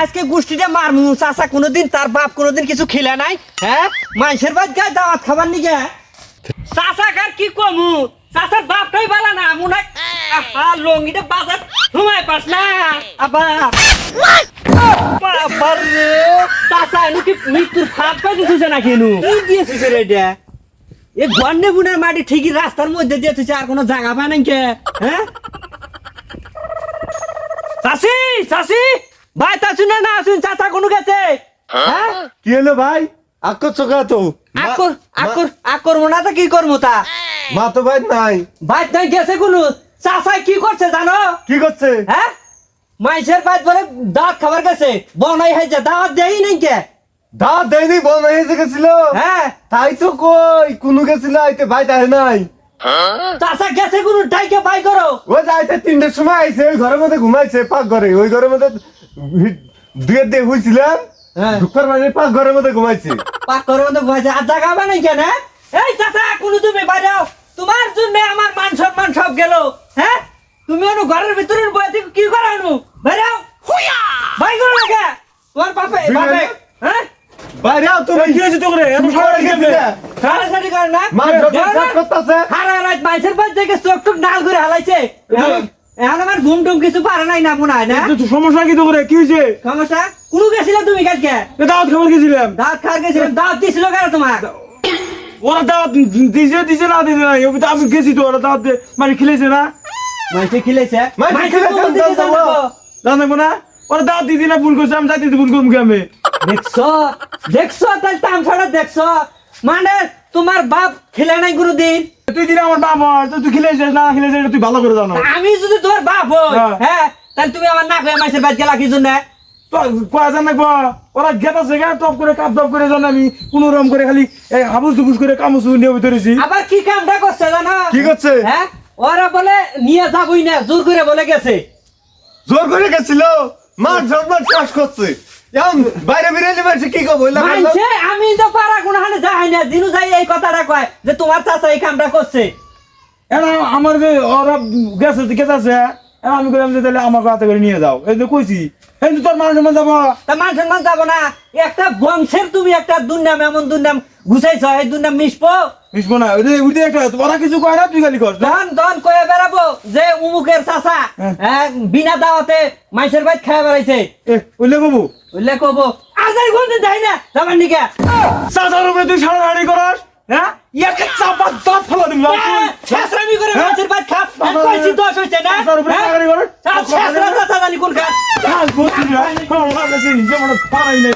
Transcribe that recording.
আজকে গোষ্ঠীটা মারমু চাচা কোনোদিন তার বাপ কোনোদিন কিছু খেলে নাই হ্যাঁ মানুষের বাদ গায়ে দাওয়াত খাবার নিগে চাচা কার কি কমু চাচার বাপটাই বালা না মনে লঙ্গিটা বাজার ঘুমাই পাস না আবার বাবার রে চাচা এনু কি মৃত্যুর ফাঁদ পাই দিতেছে না কেন কি দিয়েছিস রে এটা এ গন্ডে বুনের মাটি ঠিকই রাস্তার মধ্যে দিয়ে তুই আর কোনো জায়গা পায় নাকি হ্যাঁ চাচি চাচি ভাই তা শুনে না শুন চাচা কোনো গেছে হ্যাঁ কি হলো ভাই আকর চোখা তো করবো না তো কি করবো তা মা তো ভাই নাই ভাই তাই গেছে কোনো চাচা কি করছে জানো কি করছে হ্যাঁ মাইসের ভাই বলে দাঁত খাবার গেছে বনাই হয়েছে দাওয়াত দেই নাই কে দাঁত দেয়নি বল হয়েছে গেছিল হ্যাঁ তাই তো কই কোনো গেছিল আইতে ভাই তাই নাই চাচা গেছে কোনো ডাইকে বাই করো ও যাইতে 3টার সময় আইছে ওই ঘরের মধ্যে ঘুমাইছে পাক ঘরে ওই ঘরের মধ্যে দুয়ের দিয়ে হইছিলাম হ্যাঁ দুঃখের মানে পাক ঘরের মধ্যে ঘুমাইছে পাক করো তো ঘুমাইছে আর জায়গা বানাই কেন এই চাচা কোনো তুমি বাইরেও তোমার জন্য আমার মান সম্মান সব গেল হ্যাঁ তুমি অনু ঘরের ভিতরে বসে কি করো অনু বাইরেও বাই করো না কে তোমার বাপে বাপে হ্যাঁ বাইরে আও তুমি কি হয়েছে তোরে এত সারা গেছে সারা সারি কর না মা জট করতেছে হারা রাত মাইসের বাদ থেকে চোখ টুক ডাল করে হালাইছে এখন আমার ঘুম টুম কিছু পারে নাই না মনে হয় না তো সমস্যা কি তোরে কি হয়েছে সমস্যা কোনো গেছিলে তুমি কালকে দাওয়াত খাবার গেছিলাম দাঁত খাওয়ার গেছিলাম দাঁত দিছিল কেন তোমার ওরা দাওয়াত দিছে না দিছে না আমি তো আমি গেছি তো ওরা দাওয়াত মানে খেলেছে না মাইসে খিলেছে জানবো না ওরা দাওয়াত দিদি না ভুল করছে আমি যাইতে ভুল করবো আমি দেখছো দেখছো তাহলে তামছাড়া দেখছো মানে তোমার বাপ খেলে নাই কোনোদিন তুই দিলে আমার বাবা তুই খেলেছিস না খেলেছিস তুই ভালো করে জানো আমি যদি তোমার বাপ হই হ্যাঁ তাহলে তুমি আমার না খেয়ে মাইসের বাদ গেলা কি জন্য কয়া জান না ওরা গেতাছে গা টপ করে কাপ টপ করে জান আমি কোন রকম করে খালি হাবুস দুবুস করে কামুস নিয়ে ধরেছি আবার কি কামটা করছে জানো কি করছে হ্যাঁ ওরা বলে নিয়ে যাবই না জোর করে বলে গেছে জোর করে গেছিল মা জন্মার চাষ করছে এখন বাইরে বেরিয়ে মারছে কি কব মাইসে আমি তো পারা কোন হানে যাই না দিনু যাই এই কথাটা কয় যে তোমার চাচা এই কামটা করছে এরা আমার যে ওরা গেছে গেছে আমি কইলাম যে তাহলে আমাকে হাতে করে নিয়ে যাও এই যে কইছি এই যে তোর মানুষ মান যাবো তা মান সম্মান যাবো না একটা বংশের তুমি একটা দুর্নাম এমন দুর্নাম ঘুষাইছ এই দুর্নাম মিশবো মিশবো না ওই একটা ওরা কিছু কয় না তুই খালি কর দন দন কয়ে বেড়াবো যে উমুকের চাচা বিনা দাওয়াতে মাইসের বাইত খায় বেড়াইছে উল্লে কবু উল্লেখ করবো আজাই গন্ধে যাই না যাবার নিকে চাচার উপরে তুই সারাহারি করস হ্যাঁ ইয়াকে চাপা দাঁত ফেলা দিল ছেসরামি করে মাছের বাইত খাপ কইছি দোষ হইছে না চাচার উপরে সারাহারি করস ছেসরা চাচা জানি কোন খাপ বলছি না পারাই নাই